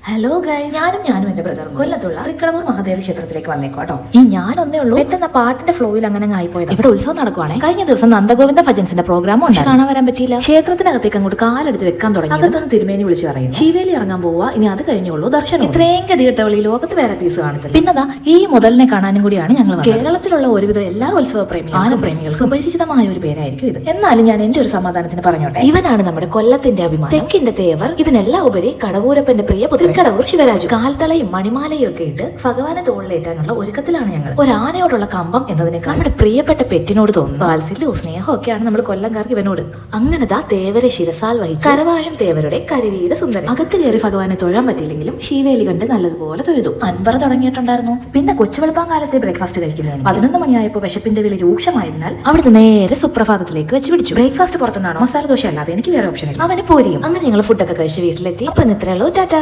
Hello guys, ഞാനും എന്റെ ബ്രദറും കൊല്ലത്തുള്ള തൃക്കടവൂർ മഹാദേവ ക്ഷേത്രത്തിലേക്ക് വന്നേക്കോട്ടോ. ഈ ഞാനൊന്നേ ഉള്ളൂ. പെട്ടെന്ന് പാട്ടിന്റെ ഫ്ലോയിൽ അങ്ങനെ ആയിപ്പോയത്. ഇവിടെ ഉത്സവം നടക്കുവാണേ. കഴിഞ്ഞ ദിവസം നന്ദഗോവിന്ദ ഭജൻസിന്റെ പ്രോഗ്രാം ഉണ്ട്. കാണാൻ വരാൻ പറ്റിയില്ല. ക്ഷേത്രത്തിനകത്തേക്ക് അങ്ങോട്ട് കാലെടുത്ത് വെക്കാൻ തുടങ്ങി. അകത്തൊന്ന് തിരുമേനി വിളിച്ചു പറയുന്നു, ശിവേലി ഇറങ്ങാൻ പോവുക, ഇനി അത് കഴിഞ്ഞുള്ളൂ ദർശനം. ഇത്രയും ഗതികെട്ടവളി ലോകത്ത് വേറെ പീസ് കാണത്തില്ല. പിന്നതാ ഈ മുതലിനെ കാണാനും കൂടിയാണ് ഞങ്ങൾ. കേരളത്തിലുള്ള ഒരുവിധ എല്ലാ ഉത്സവ പ്രേമികളും ആനപ്രേമികൾക്കും സുപരിചിതമായ ഒരു പേരായിരിക്കും ഇത്. എന്നാലും ഞാൻ എന്റെ ഒരു സമാധാനത്തിന് പറഞ്ഞോട്ടെ, ഇവനാണ് നമ്മുടെ കൊല്ലത്തിന്റെ അഭിമാനം, തെക്കിന്റെ തേവർ. ഇതിനെല്ലാം ഉപരി കടവൂരപ്പന്റെ പ്രിയ പുത്രൻ കടവൂർ ശിവരാജു. കാൽത്തളയും മണിമാലയും ഒക്കെ ഇട്ട് ഭഗവാനെ തോളിലേറ്റാനുള്ള ഒരുക്കത്തിലാണ് ഞങ്ങൾ. ഒരു ആനയോടുള്ള കമ്പം എന്നതിനേക്കാൾ നമ്മുടെ പ്രിയപ്പെട്ട പെറ്റിനോട് തോന്നുന്നു വാത്സല്യവും സ്നേഹവും ഒക്കെയാണ് നമ്മൾ കൊല്ലംകാർക്ക് ഇവനോട്. അങ്ങനെതാ തേവരെ ശിരസാൽ വഹിച്ചു കരവാശം തേവരുടെ കരിവീര സുന്ദരൻ. അകത്ത് കയറി ഭഗവാനെ തൊഴാൻ പറ്റിയില്ലെങ്കിലും ശീവേലി കണ്ട് നല്ലതുപോലെ തൊഴുതു. അൻപറ തുടങ്ങിയിട്ടുണ്ടായിരുന്നു. പിന്നെ കൊച്ചുവെളുപ്പാൻ കാലത്തെ ബ്രേക്ക്ഫാസ്റ്റ് കഴിക്കുന്നതിന് 11 മണിയായപ്പോൾ വിശപ്പിന്റെ വില രൂക്ഷമായതിനാൽ അവിടുന്ന് നേരെ സുപ്രഭാതത്തിലേക്ക് വെച്ച് പിടിച്ചു. ബ്രേക്ക്ഫാസ്റ്റ് പുറത്തുനിന്നാണോ? മസാല ദോശ അല്ലാതെ എനിക്ക് വേറെ ഓപ്ഷൻ ഇല്ല. അവന് പോരിയും. അങ്ങനെ ഞങ്ങൾ ഫുഡൊക്കെ കഴിച്ച് വീട്ടിലെത്തി. അപ്പൊ ഇത്രയുള്ളൂ. ടാറ്റ.